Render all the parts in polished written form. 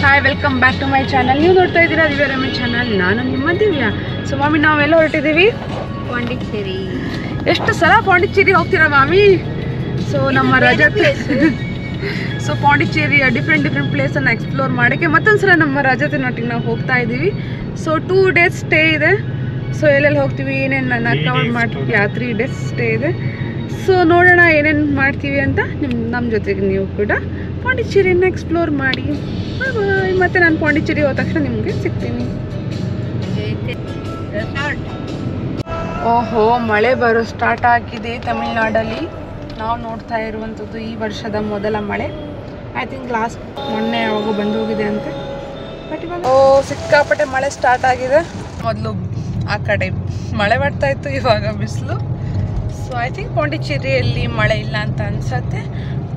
Hi, welcome back to my channel. ನೀವು ನೋಡ್ತಾ ಇದ್ದೀರಾ ದಿವ್ಯ ರಮೇಶ್ ಚಾನಲ್. ನಾನು ನಿಮ್ಮ ದಿವ್ಯ. ಸೊ ಮಾಮಿ, ನಾವೆಲ್ಲ ಹೊರಟಿದ್ದೀವಿ ಪಾಂಡಿಚೇರಿ. ಎಷ್ಟು ಸಲ ಪಾಂಡಿಚೇರಿ ಹೋಗ್ತೀರಾ ಮಾಮಿ? ಸೊ ನಮ್ಮ ರಜತ್ ಸೊ ಪಾಂಡಿಚೇರಿ ಡಿಫ್ರೆಂಟ್ ಪ್ಲೇಸನ್ನು ಎಕ್ಸ್ಪ್ಲೋರ್ ಮಾಡೋಕ್ಕೆ ಮತ್ತೊಂದ್ಸಲ ನಮ್ಮ ರಜತಿನೊಟ್ಟಿಗೆ ನಾವು ಹೋಗ್ತಾ ಇದ್ದೀವಿ. ಸೊ 2 days ಸ್ಟೇ ಇದೆ. ಸೊ ಎಲ್ಲೆಲ್ಲಿ ಹೋಗ್ತೀವಿ, ಏನೇನು ನಾನು ಕವರ್ ಮಾಡ್ತೀವಿ, 3 days ಸ್ಟೇ ಇದೆ. ಸೊ ನೋಡೋಣ ಏನೇನು ಮಾಡ್ತೀವಿ ಅಂತ. ನಮ್ಮ ಜೊತೆಗೆ ನೀವು ಕೂಡ ಪಾಂಡಿಚೇರಿಯನ್ನು ಎಕ್ಸ್ಪ್ಲೋರ್ ಮಾಡಿ. ಬಾಯ್. ಮತ್ತು ನಾನು ಪಾಂಡಿಚೇರಿ ಹೋದ ತಕ್ಷಣ ನಿಮಗೆ ಸಿಗ್ತೀನಿ. ಓಹೋ, ಮಳೆ ಬರೋ ಸ್ಟಾರ್ಟ್ ಆಗಿದೆ ತಮಿಳ್ನಾಡಲ್ಲಿ. ನಾವು ನೋಡ್ತಾ ಇರುವಂಥದ್ದು ಈ ವರ್ಷದ ಮೊದಲ ಮಳೆ. ಐ ಥಿಂಕ್ ಲಾಸ್ಟ್ ಮೊನ್ನೆ ಯಾವಾಗೋ ಬಂದು ಹೋಗಿದೆ ಅಂತೆ. ಬಟ್ ಇವಾಗ ಸಿಕ್ಕಾಪಟ್ಟೆ ಮಳೆ ಸ್ಟಾರ್ಟ್ ಆಗಿದೆ. ಮೊದಲು ಆ ಕಡೆ ಮಳೆ ಬರ್ತಾ ಇತ್ತು, ಇವಾಗ ಬಿಸಿಲು. ಸೊ ಐ ಥಿಂಕ್ ಪಾಂಡಿಚೇರಿಯಲ್ಲಿ ಮಳೆ ಇಲ್ಲ ಅಂತ ಅನ್ಸತ್ತೆ.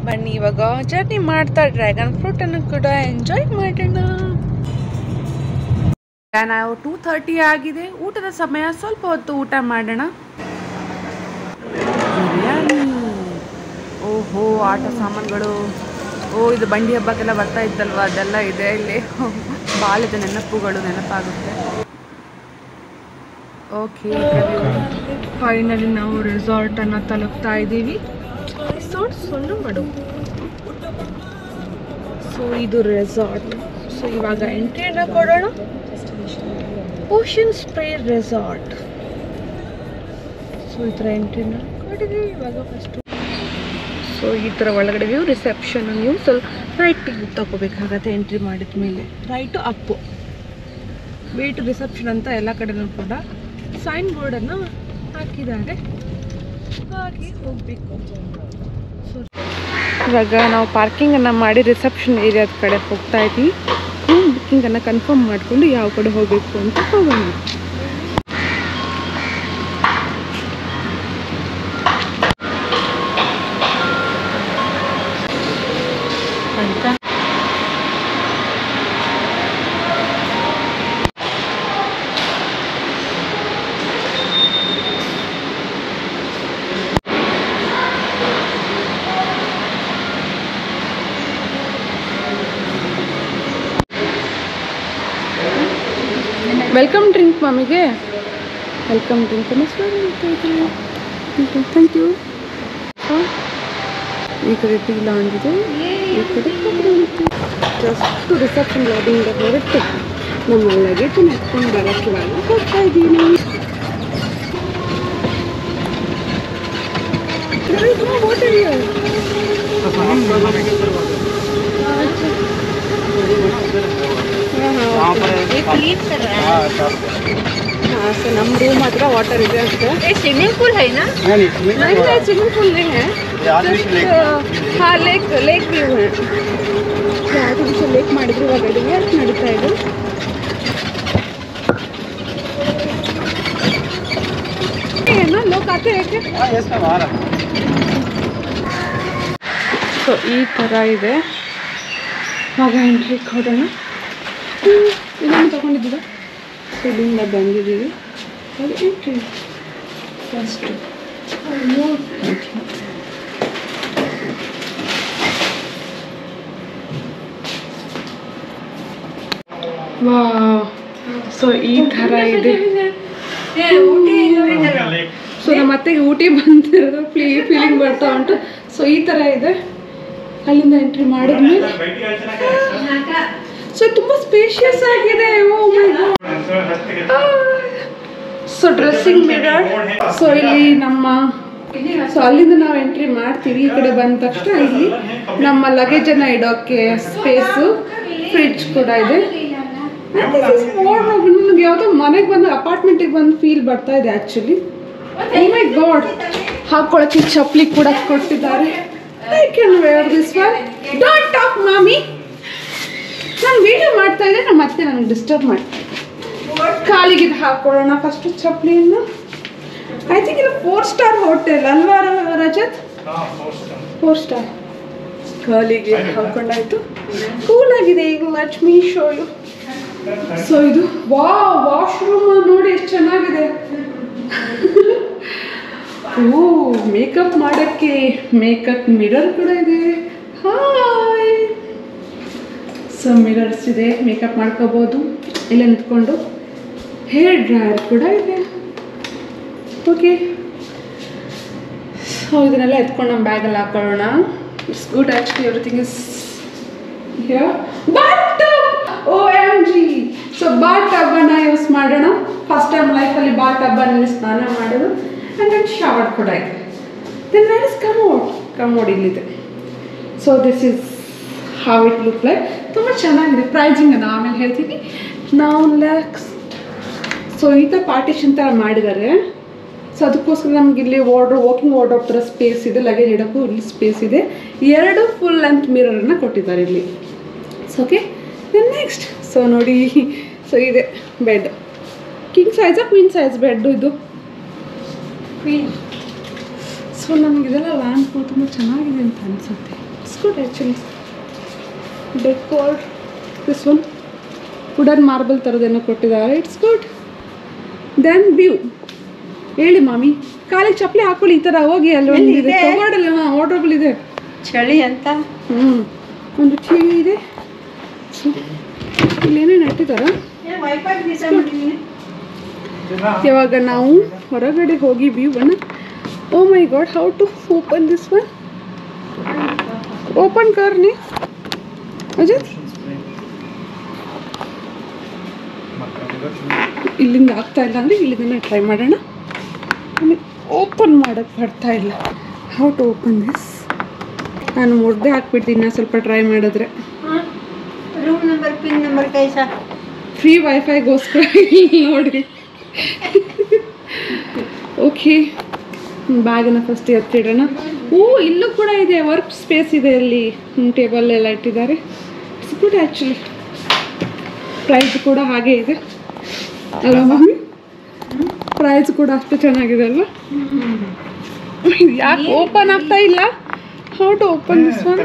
ಬನ್ನಿ ಇವಾಗ ಜರ್ನಿ ಮಾಡ್ತಾ ಡ್ರ್ಯಾಗನ್ ಫ್ರೂಟನ್ನು ಕೂಡ ಎಂಜಾಯ್ ಮಾಡೋಣ. ನಾವು 2:30 ಆಗಿದೆ. ಊಟದ ಸಮಯ. ಸ್ವಲ್ಪ ಹೊತ್ತು ಊಟ ಮಾಡೋಣ. ಬಿರಿಯಾನಿ. ಓಹೋ, ಆಟ ಸಾಮಾನುಗಳು. ಇದು ಬಂಡಿ ಹಬ್ಬಕ್ಕೆಲ್ಲ ಬರ್ತಾ ಇತ್ತಲ್ವ, ಅದೆಲ್ಲ ಇದೆ ಇಲ್ಲಿ. ಬಾಲ್ಯದ ನೆನಪುಗಳು ನೆನಪಾಗುತ್ತೆ. ಓಕೆ, ಫೈನಲಿ ನಾವು ರೆಸಾರ್ಟನ್ನು ತಲುಪ್ತಾ ಇದ್ದೀವಿ. ರೆಸಾರ್ಟ್ ಸೊಲ್ಲುಮಡು. ಸೊ ಇದು ರೆಸಾರ್ಟ್. ಸೊ ಇವಾಗ ಎಂಟ್ರಿಯನ್ನು ಕೊಡೋಣ. Ocean spray resort. ಸೊ ಈ ಥರ ಎಂಟ್ರಿನ ಕೊಟ್ಟಿದ್ದೀವಿ ಇವಾಗ ಫಸ್ಟು. ಸೊ ಈ ಥರ ಒಳಗಡೆ ವ್ಯೂ. ರಿಸೆಪ್ಷನ್ ನೀವು ಸ್ವಲ್ಪ ರೈಟಿಗೆ ತಗೋಬೇಕಾಗತ್ತೆ ಎಂಟ್ರಿ ಮಾಡಿದ ಮೇಲೆ. ರೈಟು ಅಪ್ಪು, ವೇ ಟು ರಿಸೆಪ್ಷನ್ ಅಂತ ಎಲ್ಲ ಕಡೆನೂ ಕೂಡ ಸೈನ್ ಬೋರ್ಡನ್ನು ಹಾಕಿದ್ದಾರೆ. ಹಾಗೆ ಹೋಗಬೇಕು. ಸೊ ಇವಾಗ ನಾವು ಪಾರ್ಕಿಂಗನ್ನು ಮಾಡಿ ರಿಸೆಪ್ಷನ್ ಏರಿಯಾದ ಕಡೆ ಹೋಗ್ತಾ ಇದ್ದೀವಿ. ಬುಕ್ಕಿಂಗನ್ನು ಕನ್ಫರ್ಮ್ ಮಾಡಿಕೊಂಡು ಯಾವ ಕಡೆ ಹೋಗಬೇಕು ಅಂತ ಹೋಗೋಣ. ವೆಲ್ಕಮ್ ಡ್ರಿಂಕ್ ಮಾಮಿಗೆ. Welcome drink thank you. ಈ ಕಡೆ ಟೀ ಲಾಂಜ್ ಇದೆ, ಈ ಕಡೆ ಜಸ್ಟ್ ರಿಸೆಪ್ಷನ್ ಲಾಬಿಯಿಂದ ಹೊರಟು ನಮ್ಮ ಲಗೇಜ್ ಎತ್ಕೊಂಡು ಬರೋಕ್ಕೆ ಇವಾಗ ಹೋಗ್ತಾ ಇದ್ದೀನಿ. हाँ सर, नम रूम हत्र वाटर ಇದೆ ಅಷ್ಟೇ. स्विमिंग पूल है ना? नहीं, स्विमिंग पूल नहीं है. हाँ, लेक व्यू है. आर्टिफिशियल लेक ಮಾಡಿದ್ರು ಇವಾಗ ನಡೀತಾ ಇದೆ. ಏನೋ ಲೋಕ ಆತೆ ಏಕೆ? ಹಾಂ, ಎಸ್ ಮ್ಯಾಮ್, ಆ ರहा. ಸೊ ಈ ಥರ ಇದೆ. ಇವಾಗ ಎಂಟ್ರಿ ಕೊಡೋಣ. ಇದನ್ನು ತಗೊಂಡಿದ್ದೀರಾ? ಇಲ್ಲಿಂದ ಬಂದಿದ್ದೀವಿ. ಅದು ಎಂಟ್ರಿ ಫಸ್ಟು. ವಾ, ಸೊ ಈ ಥರ ಇದೆ. ಸೊ ನಮ್ಮ ಅತ್ತೆಗೆ ಊಟಿ ಬಂದಿರೋದು ಫೀಲಿಂಗ್ ಬರ್ತಾ ಉಂಟು. ಸೊ ಈ ಥರ ಇದೆ. ಅಲ್ಲಿಂದ ಎಂಟ್ರಿ ಮಾಡಿದ್ಮೇಲೆ ಸೊ ತುಂಬ ಸ್ಪೇಷಿಯಸ್ ಆಗಿದೆ. Oh my god. So dressing mirror. So ಇಲ್ಲಿ ನಮ್ಮ ಸೊ ಅಲ್ಲಿಂದ ನಾವು ಎಂಟ್ರಿ ಮಾಡ್ತೀವಿ. ಈ ಕಡೆ ಬಂದ ತಕ್ಷಣ ಇಲ್ಲಿ ನಮ್ಮ ಲಗೇಜನ್ನು ಇಡೋಕ್ಕೆ ಸ್ಪೇಸು, ಫ್ರಿಡ್ಜ್ ಕೂಡ ಇದೆ. ನನಗೆ ಯಾವುದೋ ಮನೆಗೆ ಬಂದು ಅಪಾರ್ಟ್ಮೆಂಟಿಗೆ ಬಂದು ಫೀಲ್ ಬರ್ತಾ ಇದೆ ಆ್ಯಕ್ಚುಲಿ. O my god. ಹಾಕೊಳ್ಳೋಕ್ಕೆ ಚಪ್ಪಲಿ ಕೂಡ ಕೊಟ್ಟಿದ್ದಾರೆ. I can wear this one. Don't talk ಮಾಮಿ. ನಾನು ವೀಡಿಯೋ ಮಾಡ್ತಾ ಇದ್ದೆ, ನಮ್ಮ ಮತ್ತೆ ನನಗೆ ಡಿಸ್ಟರ್ಬ್ ಮಾಡ್ತೀನಿ. ಕಾಲಿಗೆ ಹಾಕೊಳ್ಳೋಣ ಫಸ್ಟು ಚಪ್ಪಲಿಯನ್ನು. ಐ ಥಿಂಕ್ ಇದು 4 star ಹೋಟೆಲ್ ಅಲ್ವಾ ರಜತ್? 4 star. ಕಾಲಿಗೆ ಹಾಕೊಂಡಾಯ್ತು. ಕೂಲ್ ಆಗಿದೆ. ಈಗ ಲಕ್ಷ್ಮಿ ಶೋ ಯು. ಸೊ ಇದು ವಾಶ್ರೂಮ್ ನೋಡಿ ಎಷ್ಟು ಚೆನ್ನಾಗಿದೆ. ಓ, ಮೇಕಪ್ ಮಾಡೋಕ್ಕೆ ಮೇಕಪ್ ಮಿರರ್ ಕೂಡ ಇದೆ. ಹಾಯ್. ಸೊ ಮಿರರ್ಸ್ ಇದೆ, ಮೇಕಪ್ ಮಾಡ್ಕೋಬೋದು ಇಲ್ಲ ನಿಂತ್ಕೊಂಡು. ಹೇರ್ ಡ್ರೈಯರ್ ಕೂಡ ಇದೆ. ಓಕೆ, ಸೊ ಇದನ್ನೆಲ್ಲ ಎತ್ಕೊಂಡು ನಮ್ಮ ಬ್ಯಾಗಲ್ಲಿ ಹಾಕೊಳ್ಳೋಣ. It's good actually, everything is here. OMG! So bath ಟಬ್ಬನ್ನು ಯೂಸ್ ಮಾಡೋಣ. ಫಸ್ಟ್ ಟೈಮ್ ಲೈಫಲ್ಲಿ ಬಾತ್ ಟಬ್ಬಲ್ಲಿ ಸ್ನಾನ ಮಾಡೋದು. ಆ್ಯಂಡ್ ದೆನ್ ಶವರ್ ಕೂಡ ಇದೆ. ದೆನ್ ವೇರ್ ಇಸ್ ಕಮೋಡ್ ಇಲ್ಲಿದೆ. So this is how it look like. ತುಂಬ ಚೆನ್ನಾಗಿದೆ. ಪ್ರೈಸಿಂಗನ್ನು ಆಮೇಲೆ ಹೇಳ್ತೀನಿ. ನಾವು ಲ್ಯಾಕ್ಸ್. ಸೊ ಈ ಥರ ಪಾರ್ಟಿಷನ್ ಥರ ಮಾಡಿದ್ದಾರೆ. ಸೊ ಅದಕ್ಕೋಸ್ಕರ ನಮ್ಗೆ ಇಲ್ಲಿ ವಾಕಿಂಗ್ ವಾರ್ಡ್ರೋಬ್ ಥರ ಸ್ಪೇಸ್ ಇದೆ. ಲಗೇಜ್ ಇಡೋಕ್ಕೂ ಇಲ್ಲಿ ಸ್ಪೇಸ್ ಇದೆ. 2 ಫುಲ್ ಲೆಂತ್ ಮಿರರನ್ನು ಕೊಟ್ಟಿದ್ದಾರೆ ಇಲ್ಲಿ. So okay, then next so ನೋಡಿ, ಸೊ ಇದೆ ಬೆಡ್. ಕಿಂಗ್ ಸೈಜಾ ಕ್ವೀನ್ ಸೈಜ್ ಬೆಡ್ಡು ಇದು? ಕ್ವೀನ್. ಸೊ ನಮಗಿದೆಲ್ಲ ಲ್ಯಾಂಪು ತುಂಬ ಚೆನ್ನಾಗಿದೆ ಅಂತ ಅನಿಸುತ್ತೆ. It's good actually. Decor this one wooden marble ಥರದ್ದೇನೋ ಕೊಟ್ಟಿದ್ದಾರೆ. It's good. Then view. ಹೇಳಿ ಮಾಮಿ, ಕಾಲಿಗೆ ಚಪ್ಪಲಿ ಹಾಕೊಳ್ಳಿ. ಈ ಥರ ಹೋಗಿ ಅಲ್ಲಿ ಒಂದಿದೆ ಕಬೋರ್ಡಲ್ಲಿ, ವಾರ್ಡ್ರೋಬಲ್ ಇದೆ. ಚಳಿ ಅಂತ. ಒಂದು ಟಿವಿ ಇದೆ. ಸೊ ಇಲ್ಲೇನೇನು ಇಟ್ಟಿದ್ದಾರೆ. ಯಾವಾಗ ನಾವು ಹೊರಗಡೆ ಹೋಗಿ ವ್ಯೂವನ್ನು, oh my god, how to open this one? Open ಕರ್ನಿ ಅಜಿತ್. ಇಲ್ಲಿಂದ ಆಗ್ತಾ ಇಲ್ಲ ಅಂದರೆ ಇಲ್ಲಿಂದ ಟ್ರೈ ಮಾಡೋಣ. ಓಪನ್ ಮಾಡೋಕ್ಕೆ ಬರ್ತಾ ಇಲ್ಲ. How to open this? ನಾನು ಮುರ್ದೆ ಹಾಕ್ಬಿಡ್ತೀನಿ ಸ್ವಲ್ಪ ಟ್ರೈ ಮಾಡಿದ್ರೆ. ರೂಮ್ ನಂಬರ್, ಪಿನ್ ನಂಬರ್ ಕೈಸಾ ಫ್ರೀ ವೈಫೈಗೋಸ್ಕರ ನೋಡಿ. ಓಕೆ, ಬ್ಯಾಗನ್ನು ಫಸ್ಟ್ ಎತ್ತಿಡೋಣ. ಇಲ್ಲೂ ಕೂಡ ಇದೆ, ವರ್ಕ್ ಸ್ಪೇಸ್ ಇದೆ. ಅಲ್ಲಿ ಟೇಬಲ್ ಎಲ್ಲ ಇಟ್ಟಿದ್ದಾರೆ. It's good actually. ಪ್ರೈಸ್ ಕೂಡ ಹಾಗೆ ಇದೆ ಅಲ್ವಾ ಮಮ್ಮಿ? ಪ್ರೈಸ್ ಕೂಡ ಅಷ್ಟು ಚೆನ್ನಾಗಿದೆ ಅಲ್ವಾ? ಯಾಕೆ ಓಪನ್ ಆಗ್ತಾ ಇಲ್ಲ? How to open this one?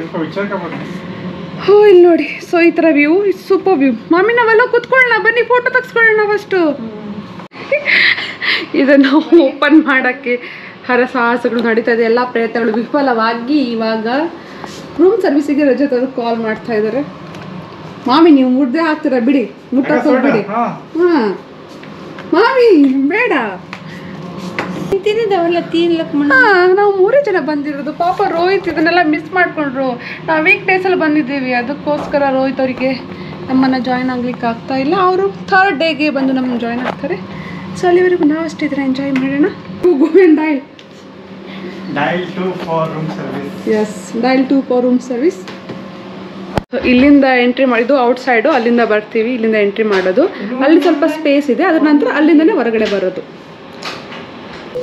ಇಲ್ಲಿ ನೋಡಿ. ಸೊ ಈ ಥರ view, it's super view. Mummy ನಾವೆಲ್ಲ ಕೂತ್ಕೊಳ್ಳೋಣ, ಬನ್ನಿ ಫೋಟೋ ತೆಗೆಸ್ಕೊಳ್ಳೋಣ ಫಸ್ಟು. ಇದನ್ನು ಓಪನ್ ಮಾಡೋಕ್ಕೆ ಹರಸಾಹಸಗಳು ನಡೀತಾ ಇದೆ. ಎಲ್ಲ ಪ್ರಯತ್ನಗಳು ವಿಫಲವಾಗಿ ಇವಾಗ ರೂಮ್ ಸರ್ವಿಸಿಗೆ ರಜತ್ ಅವರು ಕಾಲ್ ಮಾಡ್ತಾ ಇದ್ದಾರೆ. ಮಾಮಿ ನೀವು ಮುದ್ದೆ ಹಾಕ್ತೀರಾ ಬಿಡಿ, ಮುಟ್ಟಕ್ಕೆ ಹೋಗ್ಬಿಡಿ. ಹಾಂ ಮಾಮಿ ಬೇಡ. ನಾವು 3 ಜನ ಬಂದಿರೋದು. ಪಾಪ ರೋಹಿತ್ ಇದನ್ನೆಲ್ಲ ಮಿಸ್ ಮಾಡಿಕೊಂಡ್ರು. ನಾವು ವೀಕ್ ಡೇಸಲ್ಲಿ ಬಂದಿದ್ದೀವಿ, ಅದಕ್ಕೋಸ್ಕರ ರೋಹಿತ್ ಅವರಿಗೆ ನಮ್ಮನ್ನು ಜಾಯ್ನ್ ಆಗ್ಲಿಕ್ಕೆ ಆಗ್ತಾ ಇಲ್ಲ. ಅವರು 3rd ಡೇಗೆ ಬಂದು ನಮ್ಮನ್ನು ಜಾಯ್ನ್ ಆಗ್ತಾರೆ. ಸೊ ಅಲ್ಲಿವರೆಗೂ ನಾವು ಅಷ್ಟಿದ್ರೆ ಎಂಜಾಯ್ ಮಾಡೋಣ. Dial 2 for room service. Yes, dial 2 for room service. ಇಲ್ಲಿಂದ ಎಂಟ್ರಿ ಮಾಡಿದ್ದು ಔಟ್ಸೈಡು, ಅಲ್ಲಿಂದ ಬರ್ತೀವಿ. ಇಲ್ಲಿಂದ ಎಂಟ್ರಿ ಮಾಡೋದು. ಅಲ್ಲಿ ಸ್ವಲ್ಪ ಸ್ಪೇಸ್ ಇದೆ. ಅದ್ರ ನಂತರ ಅಲ್ಲಿಂದನೇ ಹೊರಗಡೆ ಬರೋದು.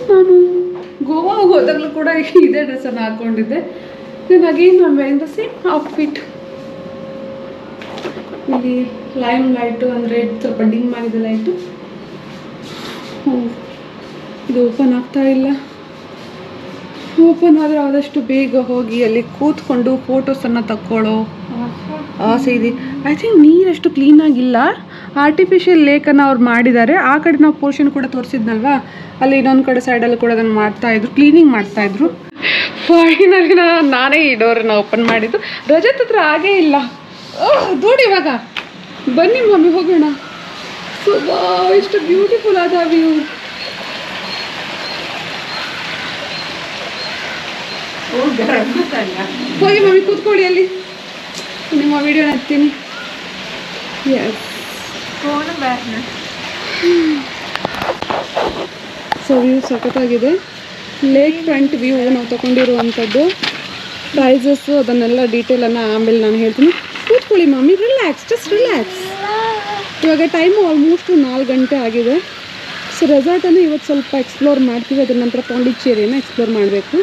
ನಾನು ಗೋವಾಗೆ ಹೋದಾಗಲೂ ಕೂಡ ಇದೇ ಡ್ರೆಸ್ಸನ್ನು ಹಾಕ್ಕೊಂಡಿದ್ದೆ. Then again I am wearing the same outfit. ಇಲ್ಲಿ ಲೈಮ್ ಲೈಟು ಅಂದರೆ ಸ್ವಲ್ಪ ಡಿಮ್ ಆಗಿದೆ ಲೈಟು. ಇದು ಓಪನ್ ಆಗ್ತಾ ಇಲ್ಲ. ಓಪನ್ ಆದರೆ ಆದಷ್ಟು ಬೇಗ ಹೋಗಿ ಅಲ್ಲಿ ಕೂತ್ಕೊಂಡು ಫೋಟೋಸನ್ನು ತಕ್ಕೊಳ್ಳೋ ಆಸೆ ಇದೆ. ಐ ಥಿಂಕ್ ನೀರಷ್ಟು ಕ್ಲೀನಾಗಿಲ್ಲ. ಆರ್ಟಿಫಿಷಿಯಲ್ ಲೇಕನ್ನು ಅವ್ರು ಮಾಡಿದ್ದಾರೆ. ಆ ಕಡೆ ನಾವು ಪೋರ್ಷನ್ ಕೂಡ ತೋರಿಸಿದ್ನಲ್ವಾ, ಅಲ್ಲಿ ಇನ್ನೊಂದು ಕಡೆ ಸೈಡಲ್ಲಿ ಕೂಡ ಅದನ್ನು ಮಾಡ್ತಾಯಿದ್ರು, ಕ್ಲೀನಿಂಗ್ ಮಾಡ್ತಾಯಿದ್ರು. ಫೈನಲಿ ನಾನೇ ಈ ಡೋರನ್ನು ಓಪನ್ ಮಾಡಿದ್ದು. ರಜತ್ ಹತ್ರ ಹಾಗೇ ಇಲ್ಲ. ದೂಡಿ ಇವಾಗ ಬನ್ನಿ ಮಮ್ಮಿ ಹೋಗೋಣ. ಸೊ ಎಷ್ಟು ಬ್ಯೂಟಿಫುಲ್ ಆದ ವ್ಯೂ. ಹೋಗಿ ಮಮ್ಮಿ ಕೂತ್ಕೊಳ್ಳಿ, ಅಲ್ಲಿ ನಿಮ್ಮ ವಿಡಿಯೋನ ಹತ್ತೀನಿ. ಎಸ್, ಸೊ ವ್ಯೂ ಸಖತ್ತಾಗಿದೆ. ಲೇಕ್ ಫ್ರಂಟ್ ವ್ಯೂ ನಾವು ತಗೊಂಡಿರುವಂಥದ್ದು. ಪ್ರೈಸಸ್ಸು ಅದನ್ನೆಲ್ಲ ಡೀಟೇಲನ್ನು ಆಮೇಲೆ ನಾನು ಹೇಳ್ತೀನಿ. ಕೂತ್ಕೊಳ್ಳಿ ಮಮ್ಮಿ, ರಿಲ್ಯಾಕ್ಸ್, ಜಸ್ಟ್ ರಿಲ್ಯಾಕ್ಸ್. ಇವಾಗ ಟೈಮು ಆಲ್ಮೋಸ್ಟ್ 4 ಗಂಟೆ ಆಗಿದೆ. ಸೊ ರೆಸಾರ್ಟನ್ನು ಇವತ್ತು ಸ್ವಲ್ಪ ಎಕ್ಸ್ಪ್ಲೋರ್ ಮಾಡ್ತೀವಿ. ಅದರ ನಂತರ ಪಾಂಡಿಚೇರಿನ ಎಕ್ಸ್ಪ್ಲೋರ್ ಮಾಡಬೇಕು.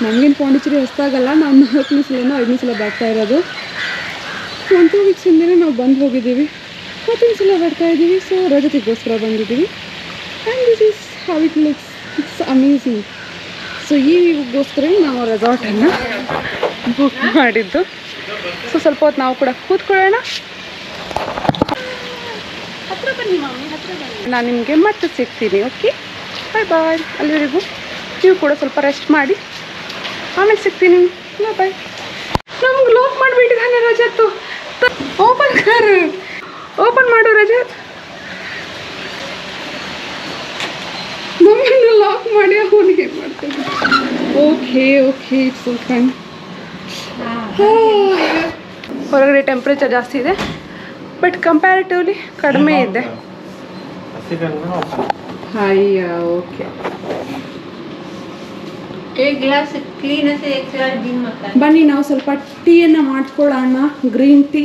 ನಮಗೇನು ಪಾಂಡಿಚೇರಿ ಹೊಸ್ದಾಗಲ್ಲ, ನಾವು 4ನೇ ಸಲನೋ 5ನೇ ಸಲ ಬರ್ತಾ ಇರೋದು. 1-2 ವೀಕ್ಸ್ ಹಿಂದೆ ನಾವು ಬಂದು ಹೋಗಿದ್ದೀವಿ. 4ನೇ ಸಲ ಬರ್ತಾ ಇದ್ದೀವಿ. ಸೊ ರಜತಿಗೋಸ್ಕರ ಬಂದಿದ್ದೀವಿ. And this is how it looks. It's amazing. So ಈ ವ್ಯೂಗೋಸ್ಕರ ನಾವು ರೆಸಾರ್ಟನ್ನು ಬುಕ್ ಮಾಡಿದ್ದು. ಸೊ ಸ್ವಲ್ಪ ಹೊತ್ತು ನಾವು ಕೂಡ ಕೂತ್ಕೊಳ್ಳೋಣ. ಹತ್ರ ಬನ್ನಿ ಮಮ್ಮಿ, ಹತ್ರ ಬನ್ನಿ. ನಾನು ನಿಮಗೆ ಮತ್ತೆ ಸಿಗ್ತೀನಿ. ಓಕೆ, ಬಾಯ್ ಬಾಯ್. ಅಲ್ಲಿವರೆಗೂ ನೀವು ಕೂಡ ಸ್ವಲ್ಪ ರೆಸ್ಟ್ ಮಾಡಿ, ಆಮೇಲೆ ಸಿಗ್ತೀನಿ. ಬಾಯ್. ನಮ್ಗೆ ಲಾಕ್ ಮಾಡಿಬಿಟ್ಟಿದ್ದಾನೆ ರಜತ್ತು. ಓಪನ್ ಕರ್, ಓಪನ್ ಮಾಡು ರಜತ್. ಮಮ್ಮನ್ನ ಲಾಕ್ ಮಾಡಿ ಅವನಿಗೆ ಮಾಡ್ತೇನೆ. Okay okay it's open. ಹೊರಗಡೆ ಟೆಂಪ್ರೇಚರ್ ಜಾಸ್ತಿ ಇದೆ, ಬಟ್ ಕಂಪ್ಯಾರಿಟಿವ್ಲಿ ಕಡಿಮೆ ಇದೆ. ಅಯ್ಯ ಓಕೆ. ಗ್ಲಾಸ್ ಕ್ಲೀನ್ ಬನ್ನಿ ನಾವು ಸ್ವಲ್ಪ ಟೀಯನ್ನು ಮಾಡ್ಕೊಳ್ಳೋಣ, ಗ್ರೀನ್ ಟೀ.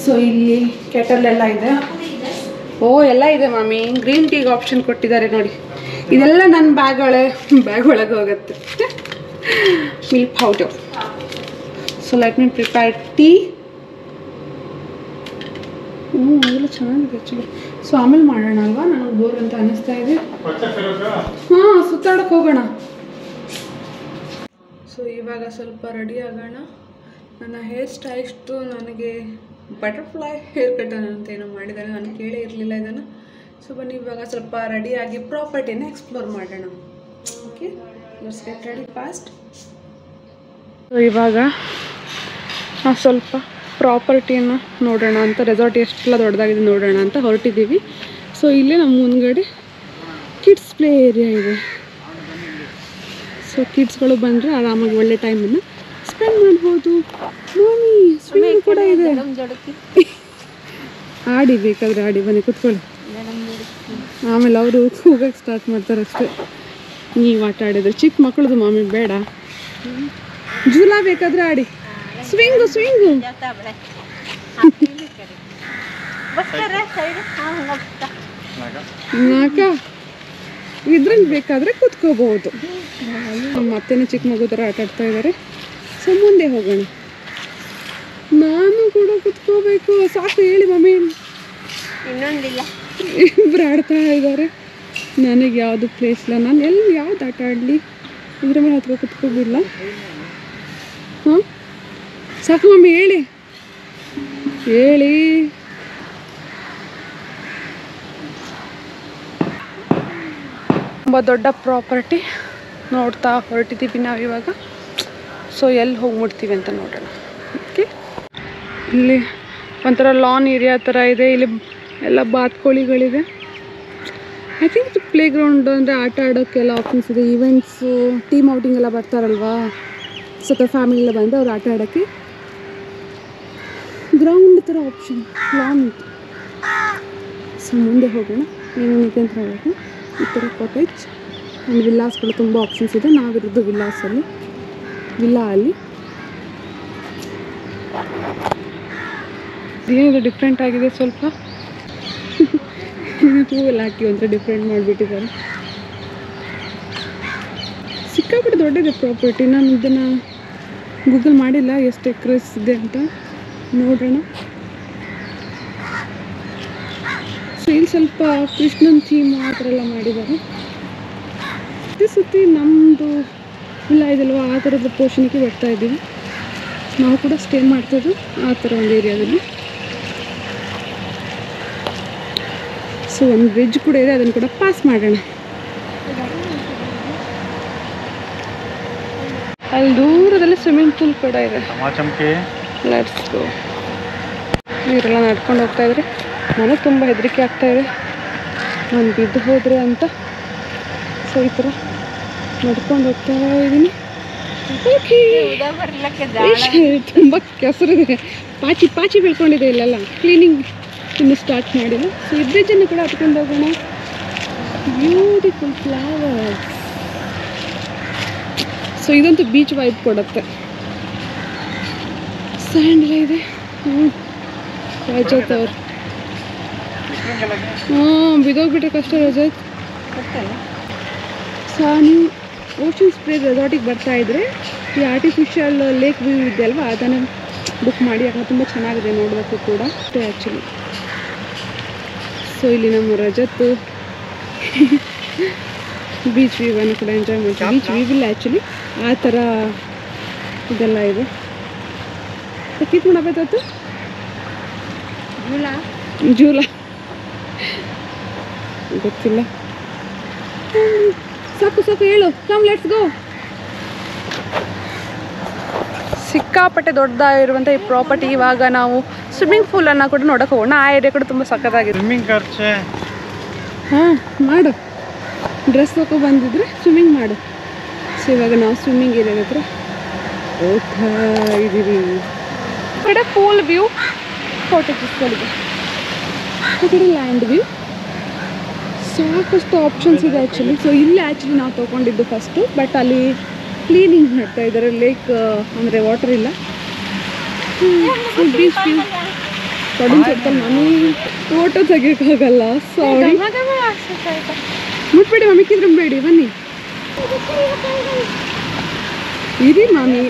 ಸೊ ಇಲ್ಲಿ ಕೆಟಲ್ ಎಲ್ಲ ಇದೆ. ಓ ಎಲ್ಲ ಇದೆ ಮಾಮಿ. ಗ್ರೀನ್ ಟೀಗೆ ಆಪ್ಷನ್ ಕೊಟ್ಟಿದ್ದಾರೆ ನೋಡಿ. ಇದೆಲ್ಲ ನನ್ನ ಬ್ಯಾಗ್ ಒಳಗೆ ಹೋಗುತ್ತೆ. Milk powder. So let me prepare tea. ಅದೆಲ್ಲ ಚೆನ್ನಾಗಿದೆ ಆ್ಯಕ್ಚುಲಿ. ಸೊ ಆಮೇಲೆ ಮಾಡೋಣ ಅಲ್ವಾ, ನನಗೆ ಬೋರ್ ಅಂತ ಅನ್ನಿಸ್ತಾ ಇದೆ. ಹಾಂ, ಸುತ್ತಾಡಕ್ಕೆ ಹೋಗೋಣ. ಸೊ ಇವಾಗ ಸ್ವಲ್ಪ ರೆಡಿ ಆಗೋಣ. ನನ್ನ ಹೇರ್ ಸ್ಟೈಲಿಸ್ಟು ನನಗೆ ಬಟರ್ಫ್ಲೈ ಹೇರ್ ಕಟರ್ ಅಂತ ಏನೋ ಮಾಡಿದ್ದಾರೆ, ನಾನು ಕೇಳೇ ಇರಲಿಲ್ಲ ಇದನ್ನು. ಸೊ ಬನ್ನಿ ಇವಾಗ ಸ್ವಲ್ಪ ರೆಡಿಯಾಗಿ ಪ್ರಾಪರ್ಟಿನ ಎಕ್ಸ್ಪ್ಲೋರ್ ಮಾಡೋಣ. Okay, let's get ready fast. So ಇವಾಗ ನಾವು ಸ್ವಲ್ಪ ಪ್ರಾಪರ್ಟಿಯನ್ನು ನೋಡೋಣ ಅಂತ, ರೆಸಾರ್ಟ್ ಎಷ್ಟೆಲ್ಲ ದೊಡ್ಡದಾಗಿದೆ ನೋಡೋಣ ಅಂತ ಹೊರಟಿದ್ದೀವಿ. ಸೊ ಇಲ್ಲೇ ನಮ್ಮ ಮುಂದ್ಗಡೆ ಕಿಡ್ಸ್ ಪ್ಲೇ ಏರಿಯಾ ಇದೆ. ಸೊ ಕಿಡ್ಸ್ಗಳು ಬಂದರೆ ಆರಾಮಾಗಿ ಒಳ್ಳೆ ಟೈಮನ್ನು ಸ್ಪೆಂಡ್ ಮಾಡ್ಬೋದು. ಮಾಮಿ ಸ್ವಿಮ್ಮಿಂಗ್ ಕೂಡ ಇದೆ. ಆಡಿ, ಬೇಕಾದರೆ ಆಡಿ, ಬನ್ನಿ ಕೂತ್ಕೊಳ್ಳಿ. ಆಮೇಲೆ ಅವರು ಹೋಗಕ್ಕೆ ಸ್ಟಾರ್ಟ್ ಮಾಡ್ತಾರೆ ಅಷ್ಟೇ. ನೀವು ಆಟ ಆಡಿದ್ರೆ ಚಿಕ್ಕ ಮಕ್ಕಳದು ಮಾಮಿ ಬೇಡ. ಜೂಲಾ ಬೇಕಾದರೆ ಆಡಿ. ಸ್ವಿಂಗು ಸ್ವಿಂಗು ನಾಕ ಇದ್ರಲ್ಲಿ ಬೇಕಾದರೆ ಕೂತ್ಕೋಬಹುದು. ಮತ್ತೇನು ಚಿಕ್ಕ ಮಗು ಥರ ಆಟ ಆಡ್ತಾ ಇದ್ದಾರೆ. ಸೊ ಮುಂದೆ ಹೋಗೋಣ. ನಾನು ಕೂಡ ಕೂತ್ಕೋಬೇಕು. ಸಾಕು ಹೇಳಿ ಮಮ್ಮಿ. ಇನ್ನೊಂದಿಲ್ಲ, ಇಬ್ಬರು ಆಡ್ತಾ ಇದ್ದಾರೆ. ನನಗೆ ಯಾವುದು ಪ್ಲೇಸ್ ಇಲ್ಲ. ನಾನು ಎಲ್ಲಿ ಯಾವ್ದು ಆಟ ಆಡಲಿ? ಇದ್ರ ಮೇಲೆ ಹತ್ರ ಕೂತ್ಕೋಬಿಲ್ಲ. ಹಾಂ ಸಾಕು ಮಮ್ಮಿ, ಹೇಳಿ ಹೇಳಿ. ತುಂಬ ದೊಡ್ಡ ಪ್ರಾಪರ್ಟಿ ನೋಡ್ತಾ ಹೊರಟಿದ್ದೀವಿ ನಾವು ಇವಾಗ. ಸೊ ಎಲ್ಲಿ ಹೋಗಿ ಮುಟ್ತೀವಿ ಅಂತ ನೋಡೋಣ. ಓಕೆ, ಇಲ್ಲಿ ಒಂಥರ ಲಾನ್ ಏರಿಯಾ ಥರ ಇದೆ. ಇಲ್ಲಿ ಎಲ್ಲ ಬಾತ್ಕೋಳಿಗಳಿದೆ. ಐ ಥಿಂಕ್ ಇದು ಪ್ಲೇ ಗ್ರೌಂಡ್, ಅಂದರೆ ಆಟ ಆಡೋಕ್ಕೆಲ್ಲ ಆಪ್ಷನ್ಸ್ ಇದೆ. ಈವೆಂಟ್ಸು, ಟೀಮ್ ಔಟಿಂಗ್ ಎಲ್ಲ ಬರ್ತಾರಲ್ವಾ, ಸ್ವಲ್ಪ ಫ್ಯಾಮಿಲಿ ಎಲ್ಲ ಬಂದು ಅವ್ರು ಆಟ ಆಡೋಕ್ಕೆ ಗ್ರೌಂಡ್ ಥರ ಆಪ್ಷನ್ ಲಾನ್ ಇತ್ತು. ಸೊ ಮುಂದೆ ಹೋಗೋಣ, ಏನೇನಿದೆ ಅಂತ ಹೋಗೋಣ. ಈ ಥರ ಕಾಟೇಜ್ ಆ್ಯಂಡ್ ವಿಲ್ಲಾಸ್ಗಳು ತುಂಬ ಆಪ್ಷನ್ಸ್ ಇದೆ. ನಾವಿರೋದು ವಿಲ್ಲಾಸಲ್ಲಿ, ವಿಲ್ಲಾ ಅಲ್ಲಿ. ಏನಿದೆ ಡಿಫ್ರೆಂಟ್ ಆಗಿದೆ ಸ್ವಲ್ಪ. ಹೂವೆಲ್ಲ ಹಾಕಿ ಒಂಥರ ಡಿಫ್ರೆಂಟ್ ಮಾಡಿಬಿಟ್ಟಿದ್ದಾರೆ. ಸಿಕ್ಕಾಪಟ್ಟೆ ದೊಡ್ಡದಿದೆ ಪ್ರಾಪರ್ಟಿ. ನಾನು ಇದನ್ನು ಗೂಗಲ್ ಮಾಡಿಲ್ಲ ಎಷ್ಟು ಎಕ್ರೆಸ್ ಇದೆ ಅಂತ, ನೋಡೋಣ. ಸೊ ಇಲ್ಲಿ ಸ್ವಲ್ಪ ಕೃಷ್ಣನ್ ಥೀಮ್ ಆ ಥರ ಎಲ್ಲ ಮಾಡಿದ್ದಾರೆ. ಸುತ್ತಿ ನಮ್ಮದು ಇಲ್ಲ ಇದಲ್ವ, ಆ ಥರದ ಪೋರ್ಷನ್ಗೆ ಬರ್ತಾ ಇದ್ದೀವಿ. ನಾವು ಕೂಡ ಸ್ಟೇ ಮಾಡ್ತಿದ್ದು ಆ ಥರ ಒಂದು ಏರಿಯಾದಲ್ಲಿ. ಸೊ ಒಂದು ಬ್ರಿಡ್ಜ್ ಕೂಡ ಇದೆ, ಅದನ್ನು ಕೂಡ ಪಾಸ್ ಮಾಡೋಣ. ಅಲ್ಲಿ ದೂರದಲ್ಲಿ ಸ್ವಿಮ್ಮಿಂಗ್ ಪೂಲ್ ಕೂಡ ಇದೆ. Let's go. ಇವರೆಲ್ಲ ನಡ್ಕೊಂಡು ಹೋಗ್ತಾ ಇದ್ರೆ ನನಗೆ ತುಂಬ ಹೆದರಿಕೆ ಆಗ್ತಾ ಇದೆ, ನಾನು ಬಿದ್ದು ಹೋದರೆ ಅಂತ. ಸೊ ಈ ಥರ ನಡ್ಕೊಂಡು ಹೋಗ್ತಾ ಇದ್ದೀನಿ. ತುಂಬ ಕೆಸರಿದೆ, ಪಾಚಿ ಪಾಚಿ ಬೆಳ್ಕೊಂಡಿದೆ ಇಲ್ಲೆಲ್ಲ. ಕ್ಲೀನಿಂಗ್ ಇನ್ನು ಸ್ಟಾರ್ಟ್ ಮಾಡಿಲ್ಲ. ಸೊ ಈ ಬ್ರಿಡ್ಜನ್ನು ಕೂಡ ಹತ್ಕೊಂಡು ಹೋಗೋಣ. Beautiful flowers. ಸೊ ಇದಂತೂ ಬೀಚ್ ವೈಬ್ ಕೊಡುತ್ತೆ. ಸ್ಯಾಂಡ್ ಎಲ್ಲ ಇದೆ. ರಜತ್ ಅವ್ರು ಬಿದೋಗ್ಬಿಟ್ರೆ ಕಷ್ಟ ರಜತ್. ಸೊ ನೀವು ಓಷನ್ ಸ್ಪ್ರೇ ರೆಸಾರ್ಟಿಗೆ ಬರ್ತಾ ಇದ್ರೆ ಈ ಆರ್ಟಿಫಿಷಿಯಲ್ ಲೇಕ್ ವ್ಯೂ ಇದೆ ಅಲ್ವಾ, ಅದನ್ನು ಬುಕ್ ಮಾಡಿ. ಯಾಕಂದ್ರೆ ತುಂಬ ಚೆನ್ನಾಗಿದೆ ನೋಡೋದಕ್ಕೂ ಕೂಡ ಆ್ಯಕ್ಚುಲಿ. ಸೊ ಇಲ್ಲಿ ನಮ್ಮ ರಜತ್ ಬೀಚ್ ವ್ಯೂವನ್ನು ಕೂಡ ಎಂಜಾಯ್ ಮಾಡ್ತೀವಿ. ಬೀಚ್ ವ್ಯೂ ಇಲ್ಲ ಆ್ಯಕ್ಚುಲಿ, ಆ ಥರ ಇದೆಲ್ಲ ಇದೆ. ಕಿತ್ ಮಾಡಬೇಕಾಯ್ತು ಜೂಲಾ ಗೊತ್ತಿಲ್ಲ. ಸಾಕು ಸಾಕು ಹೇಳು. Come let's go. ಸಿಕ್ಕಾಪಟ್ಟೆ ದೊಡ್ಡದಾಗಿರುವಂಥ ಈ ಪ್ರಾಪರ್ಟಿ. ಇವಾಗ ನಾವು ಸ್ವಿಮ್ಮಿಂಗ್ ಪೂಲನ್ನು ಕೂಡ ನೋಡೋಕೆ ಹೋಗೋಣ. ಆ ಏರಿಯಾ ಕೂಡ ತುಂಬ ಸಖತ್ತಾಗಿದೆ. ಸ್ವಿಮ್ಮಿಂಗ್ ಖರ್ಚೆ ಹಾಂ ಮಾಡು, ಡ್ರೆಸ್ ತಗೋ ಬಂದಿದ್ರೆ ಸ್ವಿಮ್ಮಿಂಗ್ ಮಾಡು. ಸೊ ಇವಾಗ ನಾವು ಸ್ವಿಮ್ಮಿಂಗ್ ಏರಿಯಾ ಹತ್ರ ಹೋಗ್ತಾ ಇದ್ದೀವಿ. ಆ ಕಡೆ ಪೂಲ್ ವ್ಯೂ, ಕಾಟೇಜಸ್ಗಳಿದೆ. ಆ ಕಡೆ ಲ್ಯಾಂಡ್ ವ್ಯೂ, ಸಾಕಷ್ಟು ಆಪ್ಷನ್ಸ್ ಇದೆ ಆ್ಯಕ್ಚುಲಿ. ಸೊ ಇಲ್ಲಿ ಆ್ಯಕ್ಚುಲಿ ನಾವು ತೊಗೊಂಡಿದ್ದು ಫಸ್ಟು, ಬಟ್ ಅಲ್ಲಿ ಕ್ಲೀನಿಂಗ್ ಮಾಡ್ತಾ ಇದ್ದಾರೆ. ಲೇಕ್ ಅಂದರೆ ವಾಟರ್ ಇಲ್ಲ. ಬೀಚ್ ವ್ಯೂ ಕಡಿಮೆ ಸರ್ಕಲ್. ಮಮ್ಮಿ ಫೋಟೋ ತೆಗಿಯೋಕ್ಕಾಗಲ್ಲ, ಸಾರಿ. ಮುಟ್ಬೇಡಿ ಮಮ್ಮಿ, ಕಿದ್ರಂಬೇಡಿ, ಬನ್ನಿ ಇರಿ ಮಾಮಿ.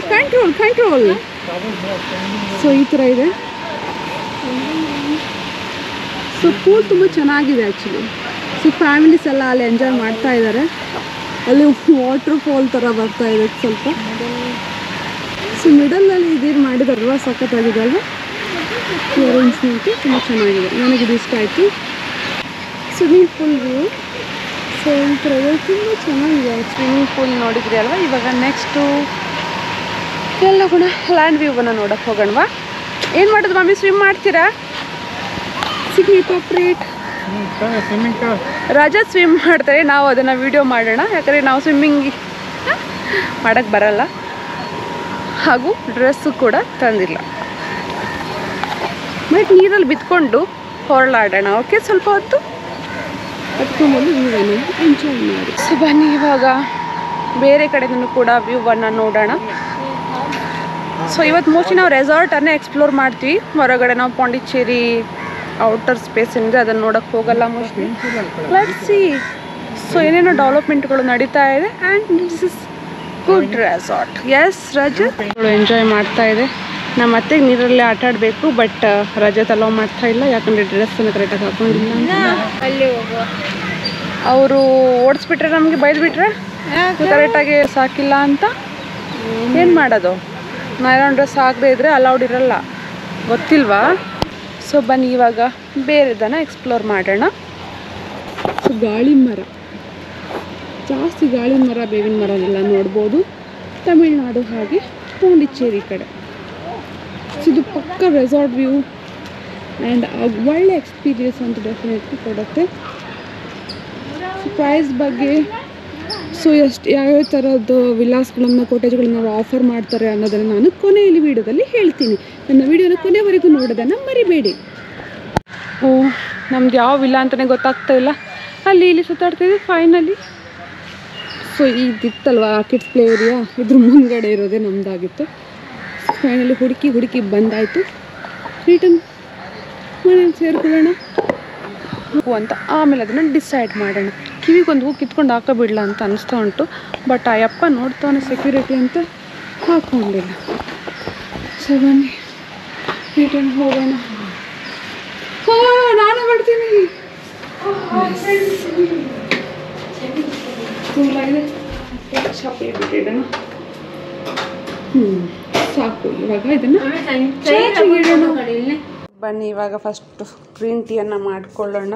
ಕಂಟ್ರೋಲ್. ಸೊ ಈ ಥರ ಇದೆ. ಸೊ ಪೂಲ್ ತುಂಬ ಚೆನ್ನಾಗಿದೆ ಆ್ಯಕ್ಚುಲಿ. ಸೊ ಫ್ಯಾಮಿಲೀಸ್ ಎಲ್ಲ ಅಲ್ಲಿ ಎಂಜಾಯ್ ಮಾಡ್ತಾ ಇದ್ದಾರೆ. ಅಲ್ಲಿ ವಾಟರ್ ಫಾಲ್ ಥರ ಬರ್ತಾ ಇದೆ ಸ್ವಲ್ಪ. ಸೊ ಮಿಡಲಲ್ಲಿ ಇದೇನು ಮಾಡಿದಾರಲ್ವ, ಸಖತ್ತಾಗಿದೆ ಅಲ್ವಾ. ಅರೇಂಜ್ಮೆಂಟು ತುಂಬ ಚೆನ್ನಾಗಿದೆ, ನನಗಿದು ಇಷ್ಟ ಆಯಿತು. Swimming pool view. ಸೊ ಈ ಥರ ತುಂಬ ಚೆನ್ನಾಗಿದೆ. ಸ್ವಿಮ್ಮಿಂಗ್ ಪೂಲ್ ನೋಡಿದ್ರಿ ಅಲ್ವಾ. ಇವಾಗ ನೆಕ್ಸ್ಟು ಎಲ್ಲ ಕೂಡ ಲ್ಯಾಂಡ್ ವ್ಯೂವನ್ನು ನೋಡೋಕ್ಕೆ ಹೋಗೋಣವಾ. ಏನು ಮಾಡೋದು ಮಮ್ಮಿ, ಸ್ವಿಮ್ ಮಾಡ್ತೀರಾ? ಸಿಗ್ಲಿ ಪಾಪ್ರೇಟ್. ಸ್ವಿಮ್ಮಿಂಗ್ ರಾಜಾ ಸ್ವಿಮ್ ಮಾಡ್ತಾರೆ, ನಾವು ಅದನ್ನು ವಿಡಿಯೋ ಮಾಡೋಣ. ಯಾಕಂದರೆ ನಾವು ಸ್ವಿಮ್ಮಿಂಗ್ ಮಾಡೋಕ್ಕೆ ಬರಲ್ಲ, ಹಾಗೂ ಡ್ರೆಸ್ಸು ಕೂಡ ತಂದಿಲ್ಲ. ಬಟ್ ನೀರಲ್ಲಿ ಬಿತ್ಕೊಂಡು ಹೊರಳಾಡೋಣ. ಓಕೆ, ಸ್ವಲ್ಪ ಹೊತ್ತು ಅದಕ್ಕೊಂದು ವ್ಯೂವನ್ನು ಎಂಜಾಯ್ ಮಾಡಿ. ಸೊ ಬನ್ನಿ ಇವಾಗ ಬೇರೆ ಕಡೆನೂ ಕೂಡ ವ್ಯೂವನ್ನು ನೋಡೋಣ. ಸೊ ಇವತ್ತು ಮೋಸ್ಟ್ಲಿ ನಾವು ರೆಸಾರ್ಟನ್ನೇ ಎಕ್ಸ್ಪ್ಲೋರ್ ಮಾಡ್ತೀವಿ. ಹೊರಗಡೆ ನಾವು ಪಾಂಡಿಚೇರಿ ಔಟರ್ ಸ್ಪೇಸ್ ಏನಿದೆ ಅದನ್ನು ನೋಡೋಕ್ಕೆ ಹೋಗಲ್ಲ ಮೋಸ್ಟ್ಲಿ. Let's see. ಸೊ ಏನೇನೋ ಡೆವಲಪ್ಮೆಂಟ್ಗಳು ನಡೀತಾ ಇದೆ. And this is good resort. Yes, Rajat enjoy ಮಾಡ್ತಾ ಇದೆ. ನಮ್ಮ ಅತ್ತೆಗೆ ನೀರಲ್ಲೇ ಆಟ ಆಡಬೇಕು, ಬಟ್ ರಜತ್ ಅಲೋ ಮಾಡ್ತಾ ಇಲ್ಲ. ಯಾಕಂದರೆ ಡ್ರೆಸ್ಸನ್ನು ಕರೆಕ್ಟಾಗಿ ಹಾಕೊಂಡಿಲ್ಲ. ಅಲ್ಲಿ ಹೋಗುವ. ಅವರು ಓಡಿಸ್ಬಿಟ್ರೆ, ನಮಗೆ ಬೈದ್ಬಿಟ್ರೆ ಕರೆಕ್ಟಾಗಿ ಸಾಕಿಲ್ಲ ಅಂತ ಏನು ಮಾಡೋದು. ನೈಲಾನ್ ಡ್ರೆಸ್ ಹಾಕದೇ ಇದ್ದರೆ ಅಲೌಡ್ ಇರಲ್ಲ, ಗೊತ್ತಿಲ್ವಾ? ಸೊ ಬನ್ನಿ ಇವಾಗ ಬೇರೆದನ್ನು ಎಕ್ಸ್ಪ್ಲೋರ್ ಮಾಡೋಣ. ಸೊ ಗಾಳಿ ಮರ, ಜಾಸ್ತಿ ಗಾಳಿ ಮರ, ಬೇವಿನ ಮರನೆಲ್ಲ ನೋಡ್ಬೋದು. ತಮಿಳ್ನಾಡು ಹಾಗೆ ಪಾಂಡಿಚೇರಿ ಕಡೆ. ಸೊ ಇದು ಪಕ್ಕ ರೆಸಾರ್ಟ್ ವ್ಯೂ ಆ್ಯಂಡ್ ಒಳ್ಳೆ ಎಕ್ಸ್ಪೀರಿಯನ್ಸ್ ಅಂತ ಡೆಫಿನೆಟ್ಲಿ ಕೊಡುತ್ತೆ. ಸೊ ಪ್ರೈಸ್ ಬಗ್ಗೆ, ಸೊ ಯಾವ್ಯಾವ ಥರದ್ದು ವಿಲಾಸ್ಗಳನ್ನು, ಕೋಟೇಜ್ಗಳನ್ನು ನಾವು ಆಫರ್ ಮಾಡ್ತಾರೆ ಅನ್ನೋದನ್ನು ನಾನು ಕೊನೆಯಲ್ಲಿ ವೀಡಿಯೋದಲ್ಲಿ ಹೇಳ್ತೀನಿ. ನನ್ನ ವೀಡಿಯೋನ ಕೊನೆವರೆಗೂ ನೋಡೋದನ್ನು ಮರಿಬೇಡಿ. ಓ, ನಮ್ದು ಯಾವ ವಿಲ್ಲ ಅಂತಲೇ ಗೊತ್ತಾಗ್ತಾ ಇಲ್ಲ. ಅಲ್ಲಿ ಇಲ್ಲಿ ಸುತ್ತಾಡ್ತಿದ್ವಿ ಫೈನಲಿ. ಸೊ ಇದಿತ್ತಲ್ವ ಕಿಡ್ಸ್ ಪ್ಲೇ ಏರಿಯಾ, ಇದ್ರ ಮುಂದ್ಗಡೆ ಇರೋದೇ ನಮ್ಮದಾಗಿತ್ತು. ಫೈನಲಿ ಹುಡುಕಿ ಬಂದಾಯಿತು. ರಿಟರ್ನ್ ಮನೇಲಿ ಸೇರ್ಕೊಳ್ಳೋಣ ಅಂತ ಆಮೇಲೆ ಅದನ್ನು ಡಿಸೈಡ್ ಮಾಡೋಣ. ಕಿವಿಗೊಂದು ಹೂ ಕಿತ್ಕೊಂಡು ಹಾಕೋಬಿಡ್ಲ ಅಂತ ಅನಿಸ್ತಾ ಉಂಟು. ಬಟ್ ಆ ಯಪ್ಪ ನೋಡ್ತಾನೆ ಸೆಕ್ಯೂರಿಟಿ ಅಂತ ಹಾಕ್ಕೊಂಡಿಲ್ಲ. ಸೊ ಬನ್ನಿ ರಿಟರ್ನ್ ಹೋಗೋಣ. ನಾನು ಬರ್ತೀನಿ. ಕೂಲಾಗಿದೆ, ಚಾಪೆ ಬಿಟ್ಟಿಡೋಣ. ಸಾಕು. ಇವಾಗ ಇದನ್ನು ಬನ್ನಿ ಇವಾಗ ಫಸ್ಟು ಗ್ರೀನ್ ಟೀಯನ್ನು ಮಾಡಿಕೊಳ್ಳೋಣ.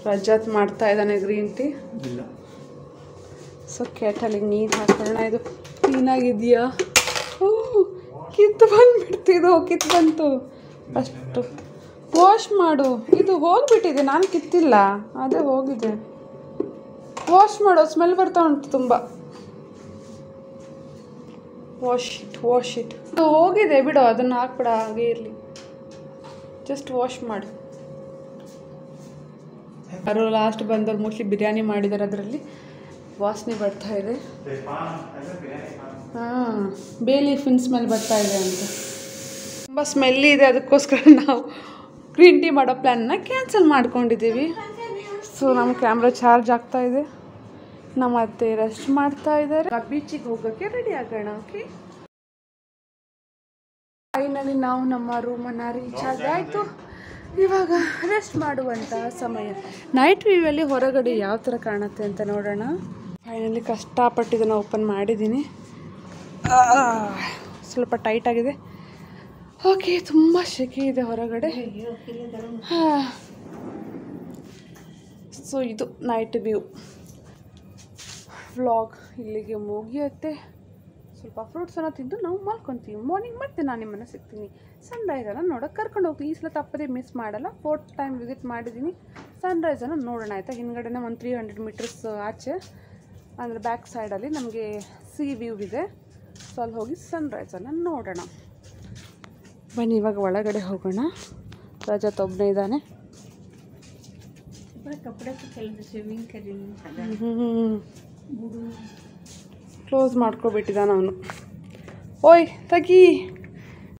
ರಜತ್ ಮಾಡ್ತಾ ಇದ್ದಾನೆ ಗ್ರೀನ್ ಟೀ. ಸೊ ಕೆಟಲಿಗೆ ನೀರು ಹಾಕೊಳ್ಳೋಣ. ಇದು ಕ್ಲೀನಾಗಿದೆಯಾ? ಕಿತ್ತು ಬಂತು. ಫಸ್ಟು ವಾಶ್ ಮಾಡು. ಇದು ಹೋಗಿಬಿಟ್ಟಿದೆ, ನಾನು ಕಿತ್ತಿಲ್ಲ, ಅದೇ ಹೋಗಿದೆ. ವಾಶ್ ಮಾಡೋ ಸ್ಮೆಲ್ ಬರ್ತಾ ಉಂಟು ತುಂಬ. Wash it. ಅದು ಹೋಗಿದೆ ಬಿಡು, ಅದನ್ನು ಹಾಕ್ಬಿಡ, ಹಾಗೆ ಇರಲಿ. ಜಸ್ಟ್ ವಾಶ್ ಮಾಡು. ಯಾರು ಲಾಸ್ಟ್ ಬಂದವ್ರು ಮೋಸ್ಟ್ಲಿ ಬಿರಿಯಾನಿ ಮಾಡಿದ್ದಾರೆ, ಅದರಲ್ಲಿ ವಾಸನೆ ಬರ್ತಾ ಇದೆ. ಹಾಂ, ಬೇ ಲೀಫಿನ ಸ್ಮೆಲ್ ಬರ್ತಾ ಇದೆ ಅಂತ. ತುಂಬ ಸ್ಮೆಲ್ಲಿ ಇದೆ, ಅದಕ್ಕೋಸ್ಕರ ನಾವು ಗ್ರೀನ್ ಟೀ ಮಾಡೋ ಪ್ಲ್ಯಾನ್ನ ಕ್ಯಾನ್ಸಲ್ ಮಾಡ್ಕೊಂಡಿದ್ದೀವಿ. ಸೊ ನಮ್ಮ ಕ್ಯಾಮ್ರಾ ಚಾರ್ಜ್ ಆಗ್ತಾ ಇದೆ. ನಮ್ಮ ಅತ್ತೆ ರೆಸ್ಟ್ ಮಾಡ್ತಾ ಇದ್ದಾರೆ. ಬೀಚಿಗೆ ಹೋಗೋಕ್ಕೆ ರೆಡಿ ಆಗೋಣ. ಓಕೆ, ಫೈನಲಿ ನಾವು ನಮ್ಮ ರೂಮನ್ನು ರೀಚಾರ್ಜ್ ಆಯಿತು. ಇವಾಗ ರೆಸ್ಟ್ ಮಾಡುವಂಥ ಸಮಯ. ನೈಟ್ ವ್ಯೂವಲ್ಲಿ ಹೊರಗಡೆ ಯಾವ ಥರ ಕಾಣುತ್ತೆ ಅಂತ ನೋಡೋಣ. ಫೈನಲಿ ಕಷ್ಟಪಟ್ಟು ಇದನ್ನು ಓಪನ್ ಮಾಡಿದ್ದೀನಿ. ಸ್ವಲ್ಪ ಟೈಟ್ ಆಗಿದೆ. ಓಕೆ, ತುಂಬ ಸೆಕೆ ಇದೆ ಹೊರಗಡೆ. ಸೊ ಇದು ನೈಟ್ ವ್ಯೂ ವ್ಲಾಗ್ ಇಲ್ಲಿಗೆ ಮುಗಿಯುತ್ತೆ. ಸ್ವಲ್ಪ ಫ್ರೂಟ್ಸನ್ನು ತಿಂದು ನಾವು ಮಲ್ಕೊತೀವಿ. ಮಾರ್ನಿಂಗ್ ಮತ್ತೆ ನಾನು ನಿಮ್ಮನ್ನು ಸಿಗ್ತೀನಿ. ಸನ್ರೈಸನ್ನು ನೋಡೋಕೆ ಕರ್ಕೊಂಡು ಹೋಗ್ತೀನಿ. ಈ ಸಲ ತಪ್ಪದೇ ಮಿಸ್ ಮಾಡಲ್ಲ. 4th ಟೈಮ್ ವಿಸಿಟ್ ಮಾಡಿದ್ದೀನಿ. ಸನ್ರೈಸನ್ನು ನೋಡೋಣ ಆಯಿತಾ. ಹಿಂದ್ಗಡೆನೇ ಒಂದು 300 ಮೀಟರ್ಸ್ ಆಚೆ ಅಂದರೆ ಬ್ಯಾಕ್ ಸೈಡಲ್ಲಿ ನಮಗೆ ಸಿ ವ್ಯೂ ಇದೆ. ಸೊ ಅಲ್ಲಿ ಹೋಗಿ ಸನ್ರೈಸನ್ನು ನೋಡೋಣ. ಬನ್ನಿ ಇವಾಗ ಒಳಗಡೆ ಹೋಗೋಣ. ರಜತ್ ಒಬ್ಬನೇ ಇದ್ದಾನೆ. ಸ್ವಿಮ್ಮಿಂಗ್ ಕರೀ ಕ್ಲೋಸ್ ಮಾಡ್ಕೊಬಿಟ್ಟಿದ್ದಾನ ಅವನು. ಓಯ್ ತಗಿ